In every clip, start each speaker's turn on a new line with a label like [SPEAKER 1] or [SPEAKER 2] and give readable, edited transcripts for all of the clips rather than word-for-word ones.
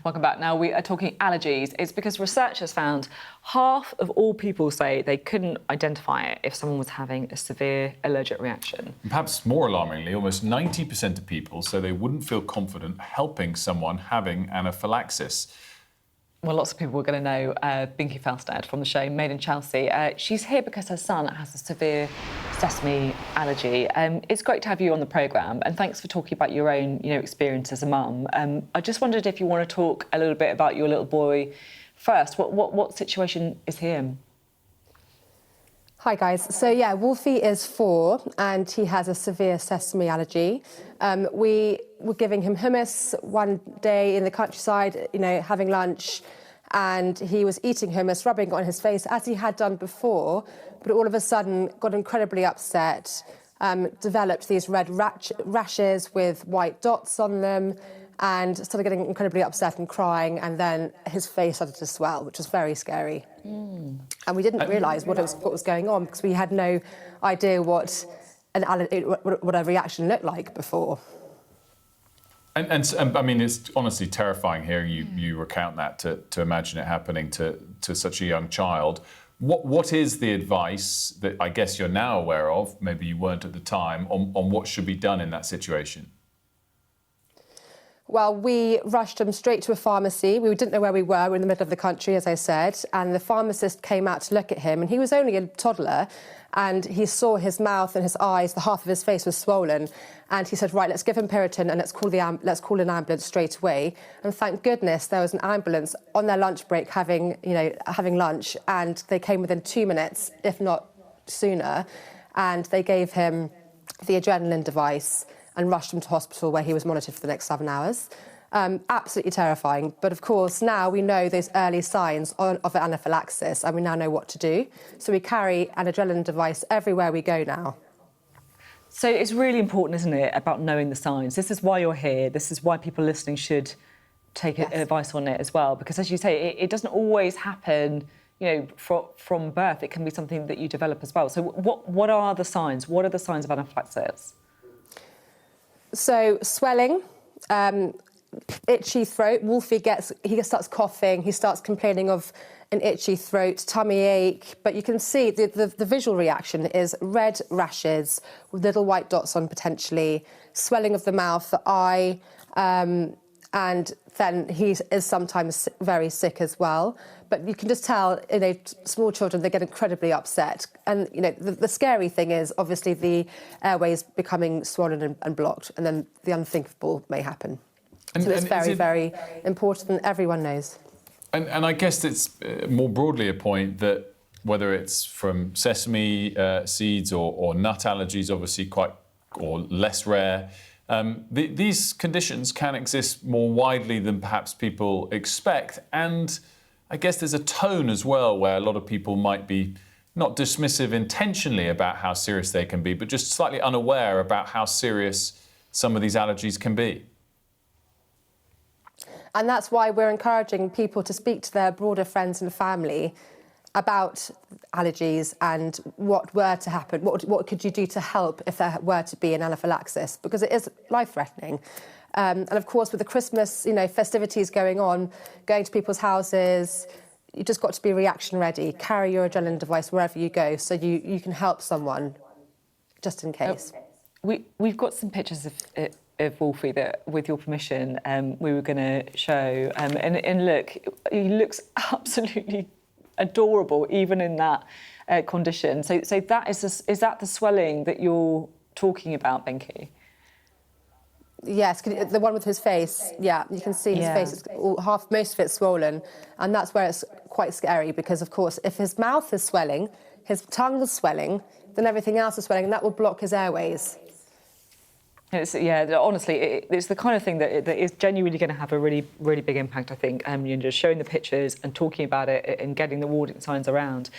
[SPEAKER 1] Welcome back. Now we are talking allergies. It's because researchers found half of all people say they couldn't identify it if someone was having a severe allergic reaction.
[SPEAKER 2] And perhaps more alarmingly, almost 90% of people say they wouldn't feel confident helping someone having anaphylaxis.
[SPEAKER 1] Well, lots of people are going to know Binky Felstead from the show Made in Chelsea. She's here because her son has a severe sesame allergy. It's great to have you on the programme, and thanks for talking about your own, experience as a mum. I just wondered if you want to talk a little bit about your little boy first. What situation is he in?
[SPEAKER 3] Hi guys. So yeah, Wolfie is 4 and he has a severe sesame allergy. We were giving him hummus one day in the countryside, having lunch, and he was eating hummus, rubbing it on his face as he had done before, but all of a sudden got incredibly upset, developed these red rashes with white dots on them, and started getting incredibly upset and crying, and then his face started to swell, which was very scary. And we didn't realise what was going on because we had no idea what a reaction looked like before.
[SPEAKER 2] And I mean, it's honestly terrifying hearing you recount that, to imagine it happening to such a young child. What is the advice that I guess you're now aware of, maybe you weren't at the time, on what should be done in that situation?
[SPEAKER 3] Well, we rushed him straight to a pharmacy. We didn't know where we were. We were in the middle of the country, as I said, and the pharmacist came out to look at him, and he was only a toddler, and he saw his mouth and his eyes, the half of his face was swollen, and he said, right, let's give him Piriton and let's call an ambulance straight away. And thank goodness there was an ambulance on their lunch break having lunch, and they came within 2 minutes, if not sooner, and they gave him the adrenaline device and rushed him to hospital where he was monitored for the next 7 hours. Absolutely terrifying. But of course, now we know those early signs of anaphylaxis and we now know what to do. So we carry an adrenaline device everywhere we go now.
[SPEAKER 1] So it's really important, isn't it, about knowing the signs? This is why you're here. This is why people listening should take advice on it as well. Because as you say, it doesn't always happen, from birth. It can be something that you develop as well. So what are the signs? What are the signs of anaphylaxis?
[SPEAKER 3] So swelling, itchy throat. Wolfie starts coughing. He starts complaining of an itchy throat, tummy ache. But you can see the visual reaction is red rashes with little white dots on potentially, swelling of the mouth, the eye, and then he is sometimes very sick as well. But you can just tell, small children, they get incredibly upset. And, the scary thing is, obviously, the airways becoming swollen and blocked, and then the unthinkable may happen. So it's very, very important, and everyone knows.
[SPEAKER 2] And I guess it's more broadly a point that whether it's from sesame seeds or nut allergies, obviously or less rare, these conditions can exist more widely than perhaps people expect. And I guess there's a tone as well where a lot of people might be not dismissive intentionally about how serious they can be, but just slightly unaware about how serious some of these allergies can be.
[SPEAKER 3] And that's why we're encouraging people to speak to their broader friends and family about allergies and what were to happen, what could you do to help if there were to be an anaphylaxis, because it is life-threatening. And of course, with the Christmas, festivities going on, going to people's houses, you just got to be reaction ready. Carry your adrenaline device wherever you go so you can help someone, just in case.
[SPEAKER 1] We've got some pictures of Wolfie that, with your permission, we were going to show. And look, he looks absolutely adorable, even in that condition. So that is that the swelling that you're talking about, Binky?
[SPEAKER 3] Yes, the one with his face. Yeah, you can see his face is most of it's swollen, and that's where it's quite scary because, of course, if his mouth is swelling, his tongue is swelling, then everything else is swelling, and that will block his airways.
[SPEAKER 1] Honestly, it's the kind of thing that is genuinely going to have a really, really big impact, I think. Just showing the pictures and talking about it and getting the warning signs around.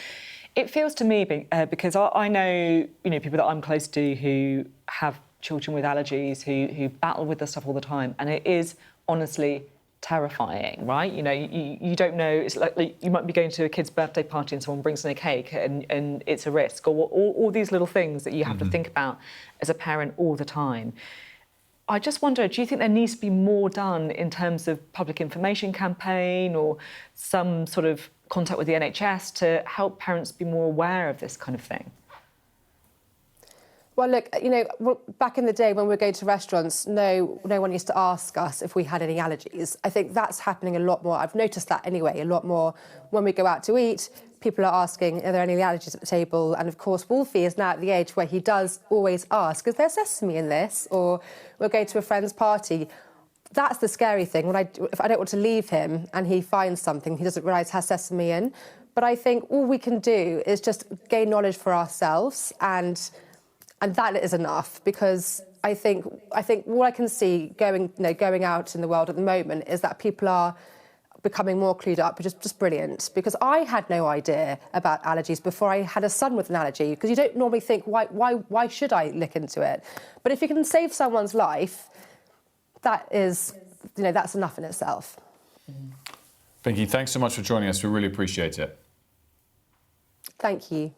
[SPEAKER 1] It feels to me, because I know, people that I'm close to who have children with allergies, who battle with this stuff all the time, and it is honestly terrifying, right? You don't know. It's like you might be going to a kid's birthday party and someone brings in a cake and it's a risk, or all these little things that you have to think about as a parent all the time. I just wonder, do you think there needs to be more done in terms of public information campaign or some sort of contact with the NHS to help parents be more aware of this kind of thing?
[SPEAKER 3] Well, look, you know, back in the day when we were going to restaurants, no one used to ask us if we had any allergies. I think that's happening a lot more. I've noticed that anyway, a lot more when we go out to eat. People are asking, are there any allergies at the table? And of course, Wolfie is now at the age where he does always ask, is there sesame in this? Or we'll go to a friend's party. That's the scary thing. If I don't want to leave him and he finds something he doesn't realise has sesame in. But I think all we can do is just gain knowledge for ourselves, and that is enough, because I think what I can see going out in the world at the moment is that people are becoming more clued up, which is just brilliant. Because I had no idea about allergies before I had a son with an allergy, because you don't normally think, why should I look into it? But if you can save someone's life, that is, that's enough in itself.
[SPEAKER 2] Binky, thanks so much for joining us. We really appreciate it.
[SPEAKER 3] Thank you.